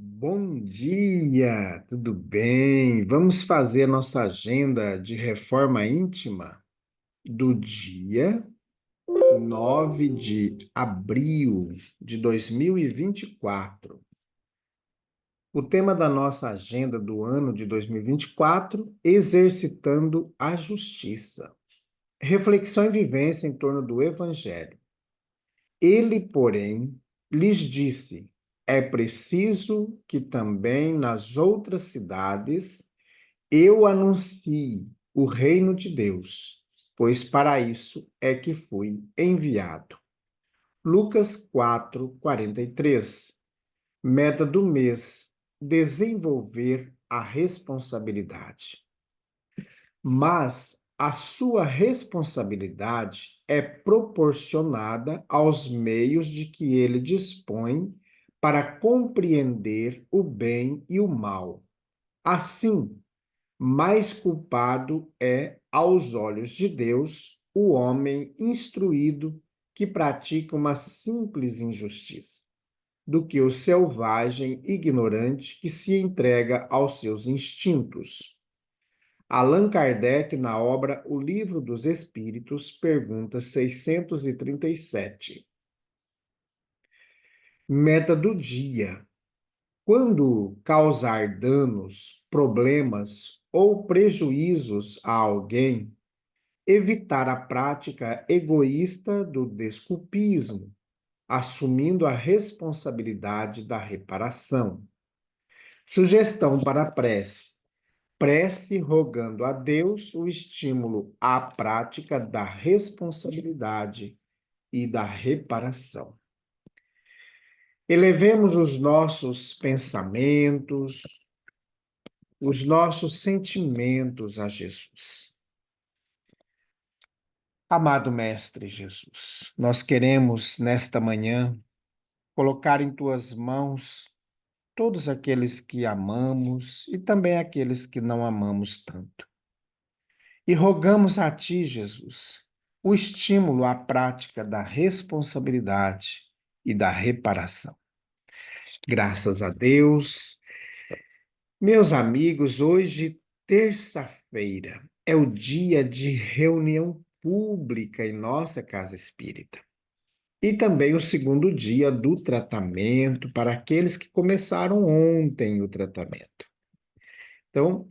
Bom dia, tudo bem? Vamos fazer nossa agenda de reforma íntima do dia 9 de abril de 2024. O tema da nossa agenda do ano de 2024, exercitando a justiça. Reflexão e vivência em torno do Evangelho. Ele, porém, lhes disse: é preciso que também nas outras cidades eu anuncie o reino de Deus, pois para isso é que fui enviado. Lucas 4:43. Meta do mês: desenvolver a responsabilidade. Mas a sua responsabilidade é proporcionada aos meios de que ele dispõe para compreender o bem e o mal. Assim, mais culpado é, aos olhos de Deus, o homem instruído que pratica uma simples injustiça, do que o selvagem ignorante que se entrega aos seus instintos. Allan Kardec, na obra O Livro dos Espíritos, pergunta 637. Meta do dia: quando causar danos, problemas ou prejuízos a alguém, evitar a prática egoísta do desculpismo, assumindo a responsabilidade da reparação. Sugestão para a prece: prece rogando a Deus o estímulo à prática da responsabilidade e da reparação. Elevemos os nossos pensamentos, os nossos sentimentos a Jesus. Amado Mestre Jesus, nós queremos nesta manhã colocar em tuas mãos todos aqueles que amamos e também aqueles que não amamos tanto. E rogamos a Ti, Jesus, o estímulo à prática da responsabilidade e da reparação. Graças a Deus, meus amigos, hoje, terça-feira, é o dia de reunião pública em nossa casa espírita. E também o segundo dia do tratamento para aqueles que começaram ontem o tratamento. Então,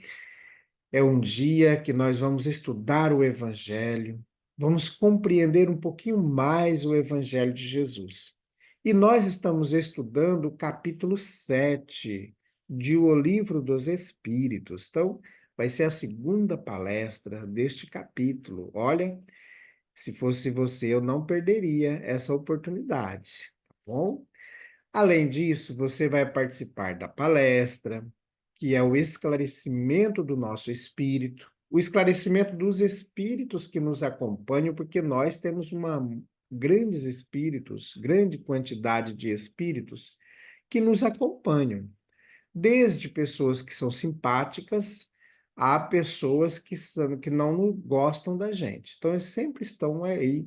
é um dia que nós vamos estudar o Evangelho, vamos compreender um pouquinho mais o Evangelho de Jesus. E nós estamos estudando o capítulo 7 de O Livro dos Espíritos. Então, vai ser a segunda palestra deste capítulo. Olha, se fosse você, eu não perderia essa oportunidade, tá bom? Além disso, você vai participar da palestra, que é o esclarecimento do nosso espírito, o esclarecimento dos espíritos que nos acompanham, porque nós temos grandes espíritos, grande quantidade de espíritos que nos acompanham, desde pessoas que são simpáticas a pessoas que não gostam da gente. Então, eles sempre estão aí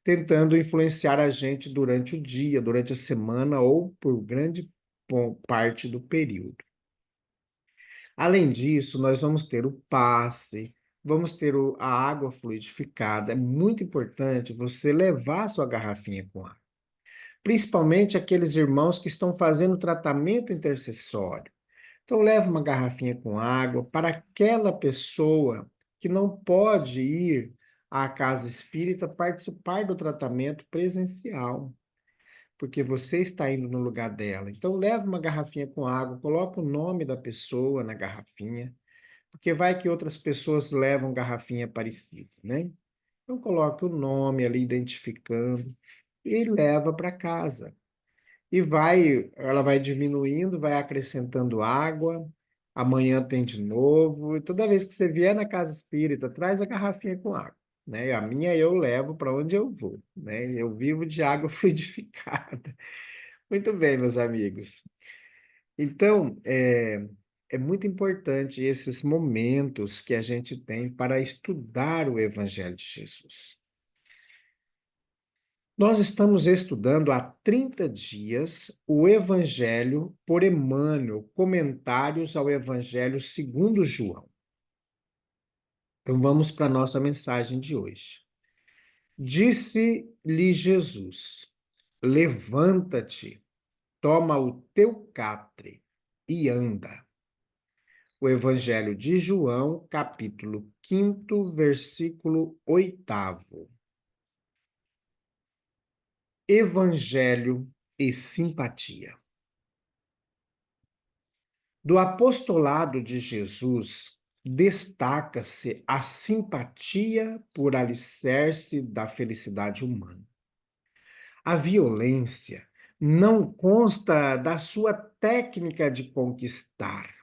tentando influenciar a gente durante o dia, durante a semana ou por grande parte do período. Além disso, nós vamos ter o passe, vamos ter a água fluidificada. É muito importante você levar a sua garrafinha com água, principalmente aqueles irmãos que estão fazendo tratamento intercessório. Então, leve uma garrafinha com água para aquela pessoa que não pode ir à casa espírita participar do tratamento presencial, porque você está indo no lugar dela. Então, leve uma garrafinha com água, coloque o nome da pessoa na garrafinha, porque vai que outras pessoas levam garrafinha parecida, né? Então, coloque o nome ali, identificando, e leva para casa. E ela vai diminuindo, vai acrescentando água. Amanhã tem de novo. E toda vez que você vier na casa espírita, traz a garrafinha com água, né? A minha eu levo para onde eu vou, né? Eu vivo de água fluidificada. Muito bem, meus amigos. Então, é muito importante esses momentos que a gente tem para estudar o Evangelho de Jesus. Nós estamos estudando há 30 dias o Evangelho por Emmanuel, comentários ao Evangelho segundo João. Então vamos para a nossa mensagem de hoje. Disse-lhe Jesus: levanta-te, toma o teu catre e anda. O Evangelho de João, capítulo 5, versículo 8. Evangelho e simpatia. Do apostolado de Jesus, destaca-se a simpatia por alicerce da felicidade humana. A violência não consta da sua técnica de conquistar.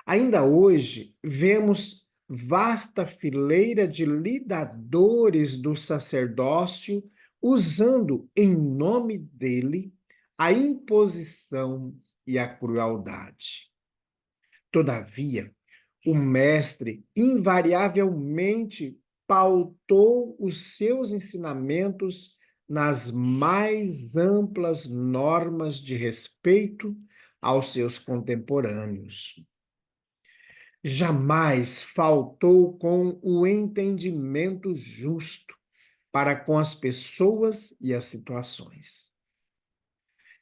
Ainda hoje, vemos vasta fileira de lidadores do sacerdócio usando, em nome dele, a imposição e a crueldade. Todavia, o mestre invariavelmente pautou os seus ensinamentos nas mais amplas normas de respeito aos seus contemporâneos. Jamais faltou com o entendimento justo para com as pessoas e as situações.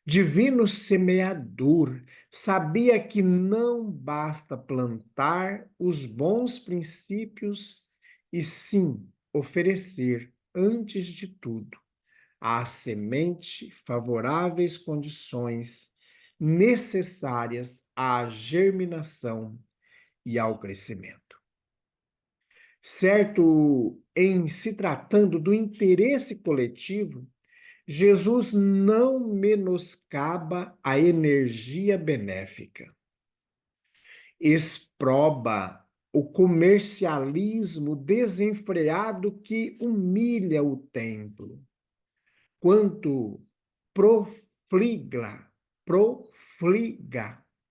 Divino semeador, sabia que não basta plantar os bons princípios, e sim oferecer, antes de tudo, à semente favoráveis condições necessárias à germinação e ao crescimento. Certo, em se tratando do interesse coletivo, Jesus não menoscaba a energia benéfica. Exproba o comercialismo desenfreado que humilha o templo, quanto profliga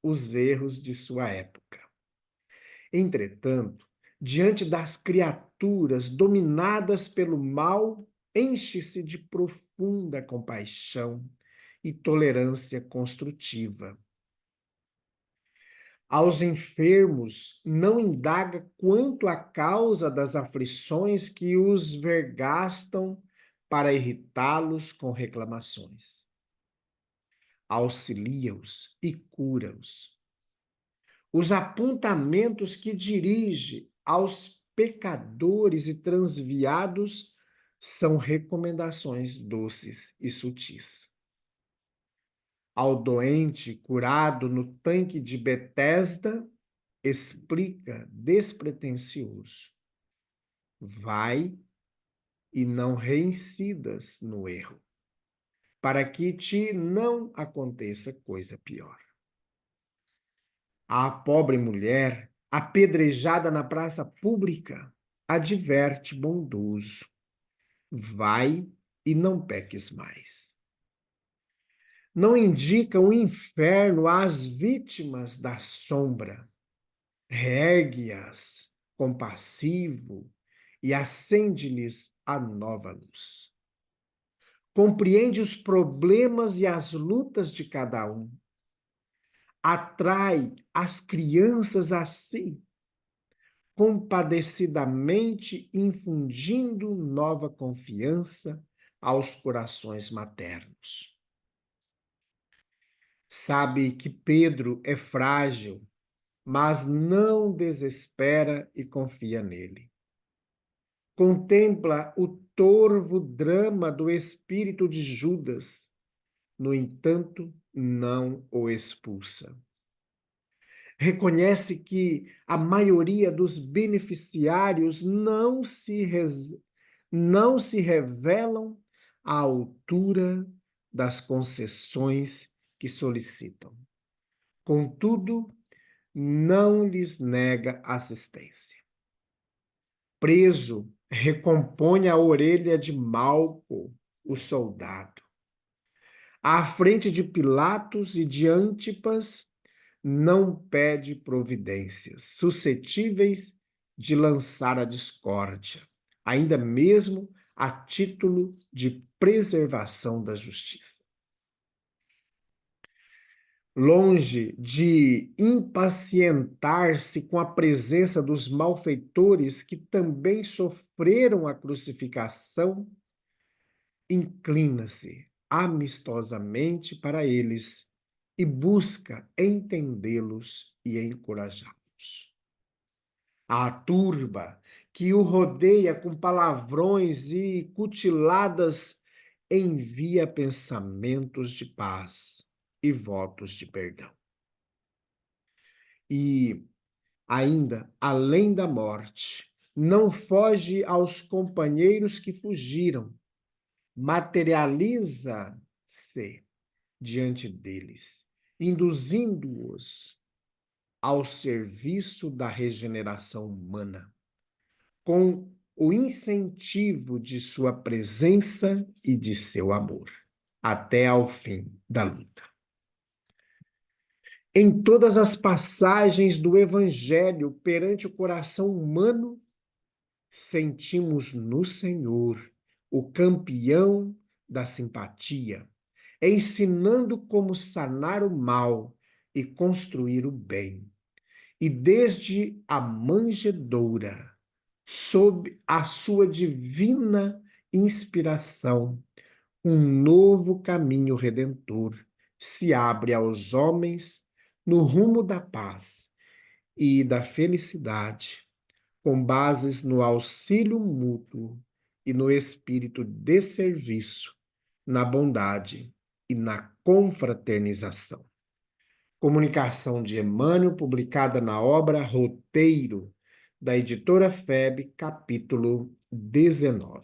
os erros de sua época. Entretanto, diante das criaturas dominadas pelo mal, enche-se de profunda compaixão e tolerância construtiva. Aos enfermos, não indaga quanto à causa das aflições que os vergastam para irritá-los com reclamações. Auxilia-os e cura-os. Os apontamentos que dirige aos pecadores e transviados são recomendações doces e sutis. Ao doente curado no tanque de Betesda, explica despretensioso: vai e não reincidas no erro, para que te não aconteça coisa pior. A pobre mulher, apedrejada na praça pública, adverte bondoso: vai e não peques mais. Não indica o inferno às vítimas da sombra, reergue-as compassivo e acende-lhes a nova luz. Compreende os problemas e as lutas de cada um. Atrai as crianças a si, compadecidamente infundindo nova confiança aos corações maternos. Sabe que Pedro é frágil, mas não desespera e confia nele. Contempla o torvo drama do espírito de Judas, no entanto, não o expulsa. Reconhece que a maioria dos beneficiários não se revelam à altura das concessões que solicitam. Contudo, não lhes nega assistência. Preso, recompõe a orelha de Malco, o soldado. À frente de Pilatos e de Antipas, não pede providências suscetíveis de lançar a discórdia, ainda mesmo a título de preservação da justiça. Longe de impacientar-se com a presença dos malfeitores que também sofreram a crucificação, inclina-se amistosamente para eles e busca entendê-los e encorajá-los. A turba que o rodeia com palavrões e cutiladas envia pensamentos de paz e votos de perdão. E ainda, além da morte, não foge aos companheiros que fugiram, materializa-se diante deles, induzindo-os ao serviço da regeneração humana, com o incentivo de sua presença e de seu amor, até ao fim da luta. Em todas as passagens do Evangelho perante o coração humano, sentimos no Senhor o campeão da simpatia, ensinando como sanar o mal e construir o bem. E desde a manjedoura, sob a sua divina inspiração, um novo caminho redentor se abre aos homens no rumo da paz e da felicidade, com bases no auxílio mútuo e no espírito de serviço, na bondade e na confraternização. Comunicação de Emmanuel, publicada na obra Roteiro, da editora FEB, capítulo 19.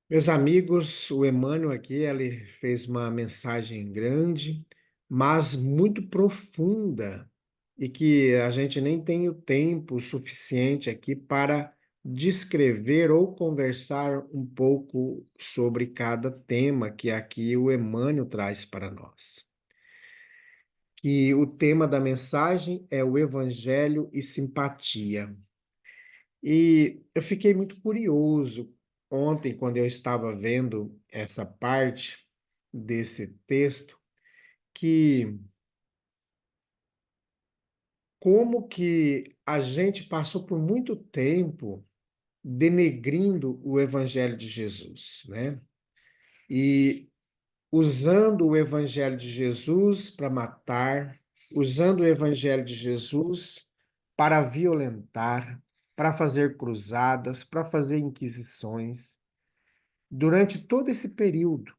Meus amigos, o Emmanuel aqui, ele fez uma mensagem grande, mas muito profunda, e que a gente nem tem o tempo suficiente aqui para descrever ou conversar um pouco sobre cada tema que aqui o Emmanuel traz para nós. Que o tema da mensagem é o Evangelho e simpatia. E eu fiquei muito curioso ontem, quando eu estava vendo essa parte desse texto, que como que a gente passou por muito tempo denegrindo o Evangelho de Jesus, né? E usando o Evangelho de Jesus para matar, usando o Evangelho de Jesus para violentar, para fazer cruzadas, para fazer inquisições. Durante todo esse período,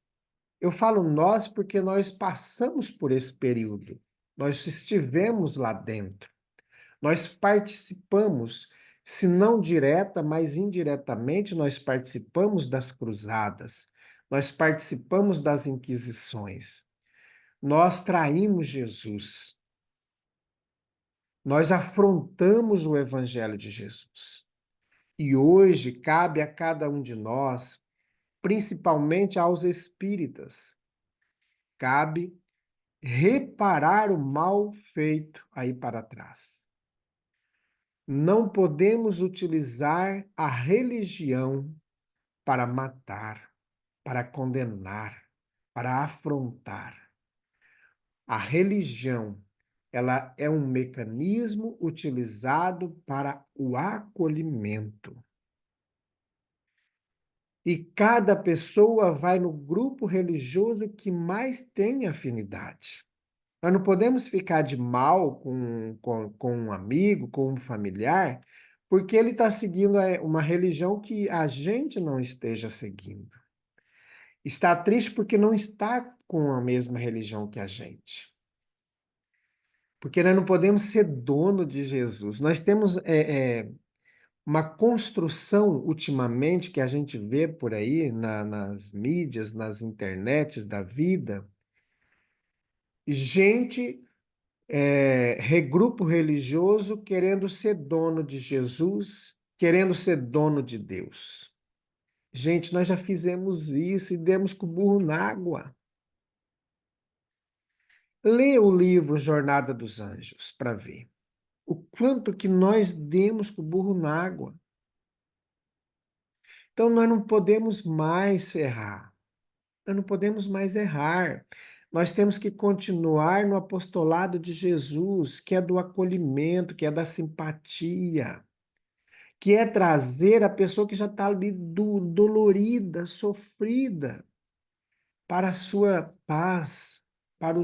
eu falo nós porque nós passamos por esse período, nós estivemos lá dentro, nós participamos, se não direta, mas indiretamente, nós participamos das cruzadas, nós participamos das inquisições, nós traímos Jesus, nós afrontamos o Evangelho de Jesus. E hoje cabe a cada um de nós, principalmente aos espíritas, cabe reparar o mal feito aí para trás. Não podemos utilizar a religião para matar, para condenar, para afrontar. A religião, ela é um mecanismo utilizado para o acolhimento. E cada pessoa vai no grupo religioso que mais tem afinidade. Nós não podemos ficar de mal com um amigo, com um familiar, porque ele está seguindo uma religião que a gente não esteja seguindo. Está triste porque não está com a mesma religião que a gente. Porque nós não podemos ser dono de Jesus. Nós temos uma construção, ultimamente, que a gente vê por aí, nas mídias, nas internets da vida, gente regrupo religioso querendo ser dono de Jesus, querendo ser dono de Deus. Gente, nós já fizemos isso e demos com o burro na água. Lê o livro Jornada dos Anjos para ver o quanto que nós demos com o burro na água. Então, nós não podemos mais errar. Nós não podemos mais errar. Nós temos que continuar no apostolado de Jesus, que é do acolhimento, que é da simpatia, que é trazer a pessoa que já está ali dolorida, sofrida, para a sua paz, para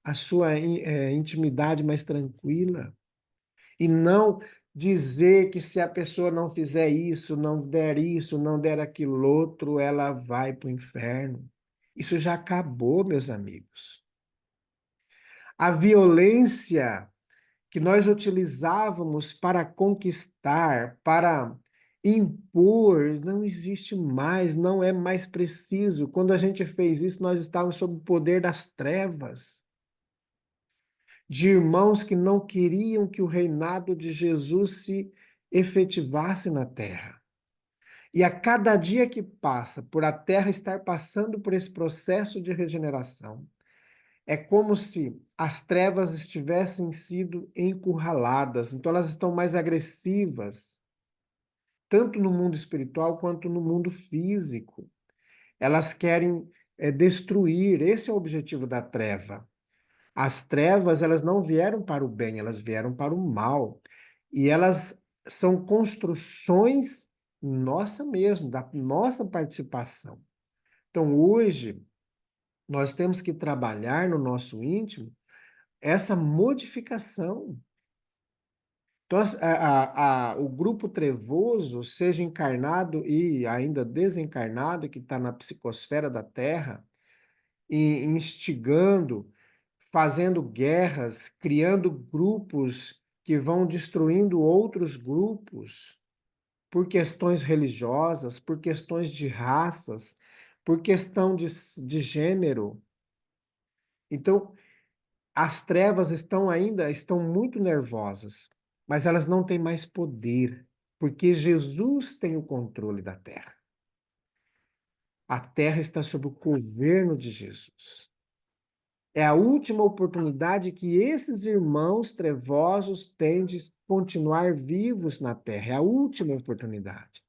a sua intimidade mais tranquila. E não dizer que se a pessoa não fizer isso, não der aquilo outro, ela vai para o inferno. Isso já acabou, meus amigos. A violência que nós utilizávamos para conquistar, para impor, não existe mais, não é mais preciso. Quando a gente fez isso, nós estávamos sob o poder das trevas, de irmãos que não queriam que o reinado de Jesus se efetivasse na terra. E a cada dia que passa, por a terra estar passando por esse processo de regeneração, é como se as trevas estivessem sido encurraladas, então elas estão mais agressivas, tanto no mundo espiritual quanto no mundo físico. Elas querem destruir, esse é o objetivo da treva. As trevas, elas não vieram para o bem, elas vieram para o mal. E elas são construções nossa mesmo, da nossa participação. Então, hoje, nós temos que trabalhar no nosso íntimo essa modificação. Então, o grupo trevoso, seja encarnado e ainda desencarnado, que está na psicosfera da Terra, e instigando, fazendo guerras, criando grupos que vão destruindo outros grupos por questões religiosas, por questões de raças, por questão de gênero. Então, as trevas estão muito nervosas, mas elas não têm mais poder, porque Jesus tem o controle da terra. A terra está sob o governo de Jesus. É a última oportunidade que esses irmãos trevosos têm de continuar vivos na terra. É a última oportunidade.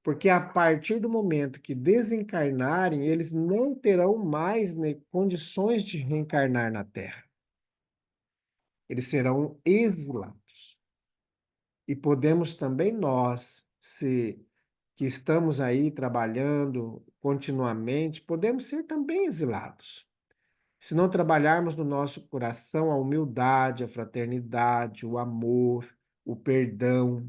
Porque a partir do momento que desencarnarem, eles não terão mais, né, condições de reencarnar na terra. Eles serão exilados. E podemos também nós, se que estamos aí trabalhando continuamente, podemos ser também exilados. Se não trabalharmos no nosso coração a humildade, a fraternidade, o amor, o perdão,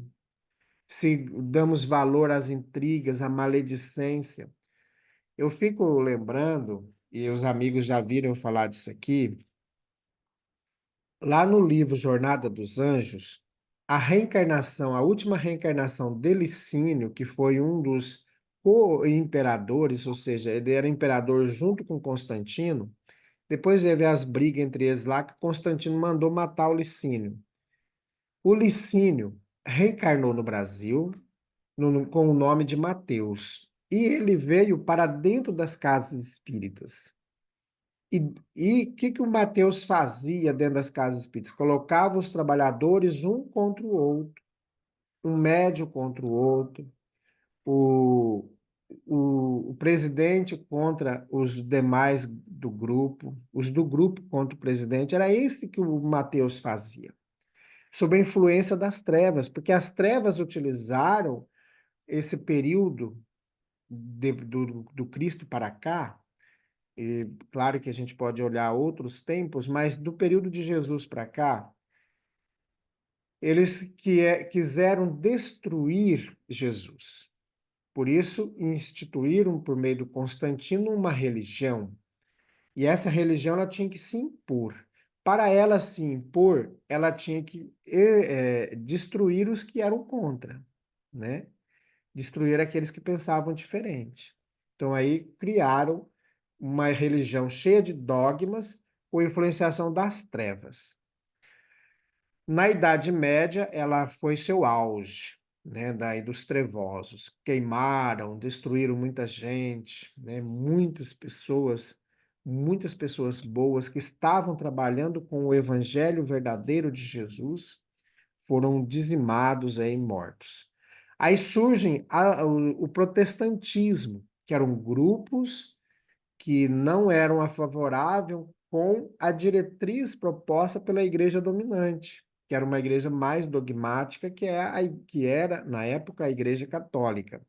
se damos valor às intrigas, à maledicência. Eu fico lembrando, e os amigos já viram falar disso aqui, lá no livro Jornada dos Anjos, a reencarnação, a última reencarnação de Licínio, que foi um dos co-imperadores, ou seja, ele era imperador junto com Constantino, depois de haver as brigas entre eles lá, que Constantino mandou matar o Licínio. O Licínio reencarnou no Brasil com o nome de Mateus. E ele veio para dentro das casas espíritas. E o que o Mateus fazia dentro das casas espíritas? Colocava os trabalhadores um contra o outro, um médio contra o outro, o, o presidente contra os demais do grupo, os do grupo contra o presidente. Era esse que o Mateus fazia, sob a influência das trevas, porque as trevas utilizaram esse período do Cristo para cá. E claro que a gente pode olhar outros tempos, mas do período de Jesus para cá, eles quiseram destruir Jesus. Por isso, instituíram, por meio do Constantino, uma religião. E essa religião ela tinha que se impor. Para ela se impor, ela tinha que destruir os que eram contra, né? Destruir aqueles que pensavam diferente. Então, aí criaram uma religião cheia de dogmas com influenciação das trevas. Na Idade Média, ela foi seu auge, né, daí dos trevosos. Queimaram, destruíram muita gente, né, muitas pessoas boas que estavam trabalhando com o evangelho verdadeiro de Jesus foram dizimados e mortos. Aí surgem o protestantismo, que eram grupos que não eram favoráveis com a diretriz proposta pela igreja dominante, que era uma igreja mais dogmática, que era, na época, a Igreja Católica.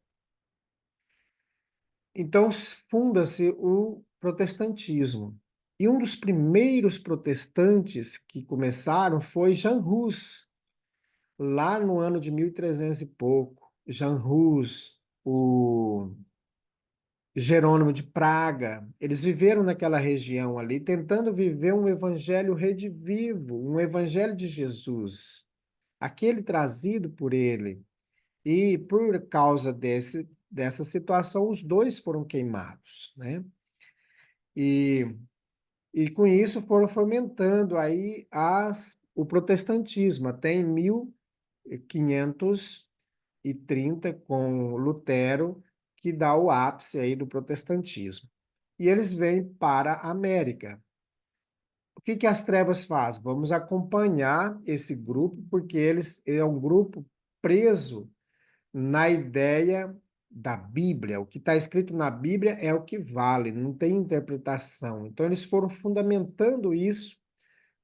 Então, funda-se o protestantismo. E um dos primeiros protestantes que começaram foi Jean Hus, lá no ano de 1300 e pouco. Jean Hus, o Jerônimo de Praga, eles viveram naquela região ali, tentando viver um evangelho redivivo, um evangelho de Jesus, aquele trazido por ele. E por causa dessa situação, os dois foram queimados, né? E, e com isso foram fomentando aí o protestantismo, até em 1530, com Lutero, que dá o ápice aí do protestantismo. E eles vêm para a América. O que as trevas faz? Vamos acompanhar esse grupo, porque eles é um grupo preso na ideia da Bíblia. O que está escrito na Bíblia é o que vale, não tem interpretação. Então, eles foram fundamentando isso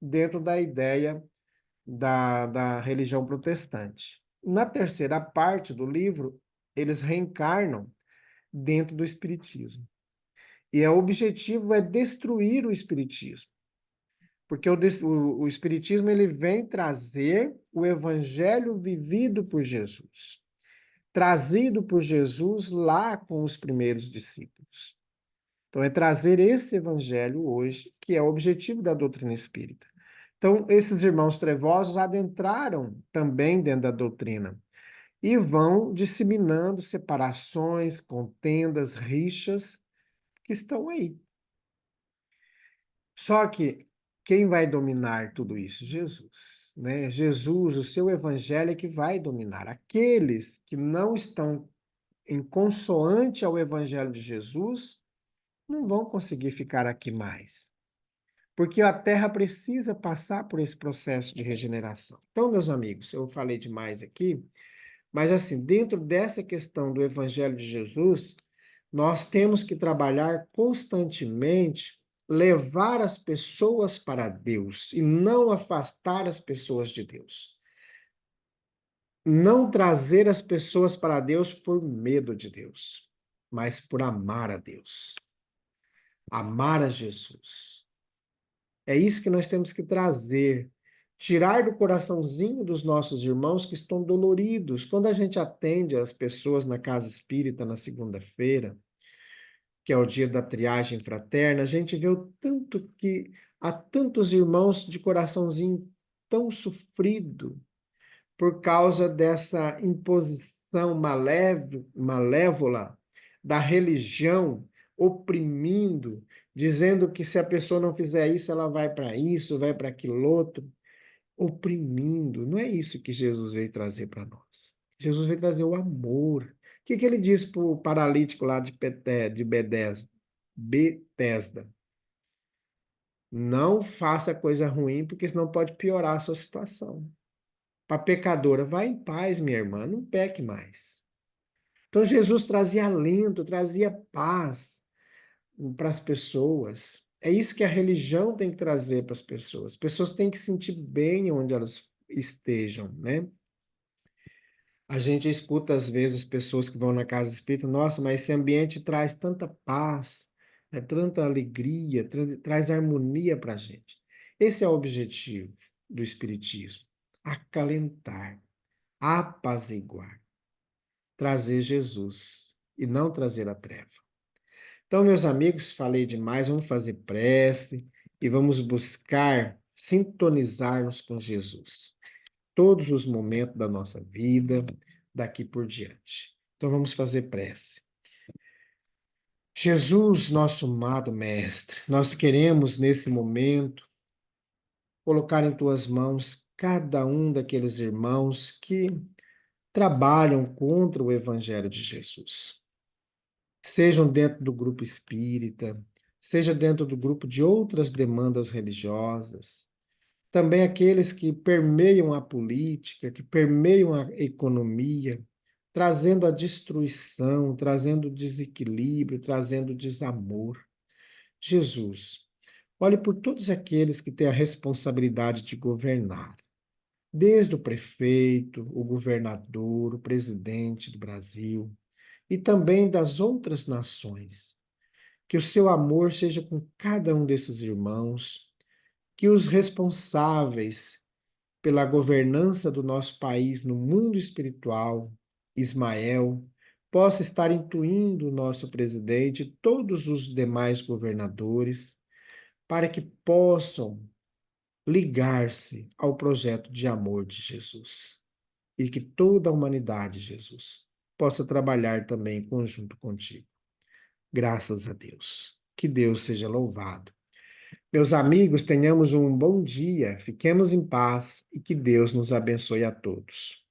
dentro da ideia da religião protestante. Na terceira parte do livro, eles reencarnam dentro do Espiritismo. E o objetivo é destruir o Espiritismo. Porque o Espiritismo ele vem trazer o evangelho vivido por Jesus, trazido por Jesus lá com os primeiros discípulos. Então, é trazer esse evangelho hoje, que é o objetivo da doutrina espírita. Então, esses irmãos trevosos adentraram também dentro da doutrina e vão disseminando separações, contendas, rixas que estão aí. Só que quem vai dominar tudo isso? Jesus, né? Jesus, o seu evangelho é que vai dominar. Aqueles que não estão em consoante ao evangelho de Jesus não vão conseguir ficar aqui mais. Porque a Terra precisa passar por esse processo de regeneração. Então, meus amigos, eu falei demais aqui, mas assim, dentro dessa questão do Evangelho de Jesus, nós temos que trabalhar constantemente, levar as pessoas para Deus e não afastar as pessoas de Deus. Não trazer as pessoas para Deus por medo de Deus, mas por amar a Deus, amar a Jesus. É isso que nós temos que trazer. Tirar do coraçãozinho dos nossos irmãos que estão doloridos. Quando a gente atende as pessoas na casa espírita na segunda-feira, que é o dia da triagem fraterna, a gente vê o tanto que há tantos irmãos de coraçãozinho tão sofrido por causa dessa imposição malévola da religião, oprimindo, dizendo que se a pessoa não fizer isso, ela vai para isso, vai para aquilo outro, oprimindo. Não é isso que Jesus veio trazer para nós. Jesus veio trazer o amor. O que ele disse para o paralítico lá de Betesda? Não faça coisa ruim, porque senão pode piorar a sua situação. Para a pecadora, vá em paz, minha irmã, não peque mais. Então Jesus trazia alento, trazia paz para as pessoas. É isso que a religião tem que trazer para as pessoas. As pessoas têm que se sentir bem onde elas estejam, né? A gente escuta às vezes pessoas que vão na casa espírita, nossa, mas esse ambiente traz tanta paz, tanta alegria, traz harmonia para a gente. Esse é o objetivo do espiritismo: acalentar, apaziguar, trazer Jesus e não trazer a treva. Então, meus amigos, falei demais, vamos fazer prece e vamos buscar sintonizar-nos com Jesus. Todos os momentos da nossa vida, daqui por diante. Então, vamos fazer prece. Jesus, nosso amado Mestre, nós queremos nesse momento colocar em tuas mãos cada um daqueles irmãos que trabalham contra o Evangelho de Jesus. Sejam dentro do grupo espírita, seja dentro do grupo de outras demandas religiosas, também aqueles que permeiam a política, que permeiam a economia, trazendo a destruição, trazendo desequilíbrio, trazendo desamor. Jesus, olhe por todos aqueles que têm a responsabilidade de governar, desde o prefeito, o governador, o presidente do Brasil e também das outras nações. Que o seu amor seja com cada um desses irmãos, que os responsáveis pela governança do nosso país no mundo espiritual, Ismael, possa estar intuindo o nosso presidente e todos os demais governadores para que possam ligar-se ao projeto de amor de Jesus e que toda a humanidade, Jesus, possa trabalhar também em conjunto contigo. Graças a Deus. Que Deus seja louvado. Meus amigos, tenhamos um bom dia, fiquemos em paz e que Deus nos abençoe a todos.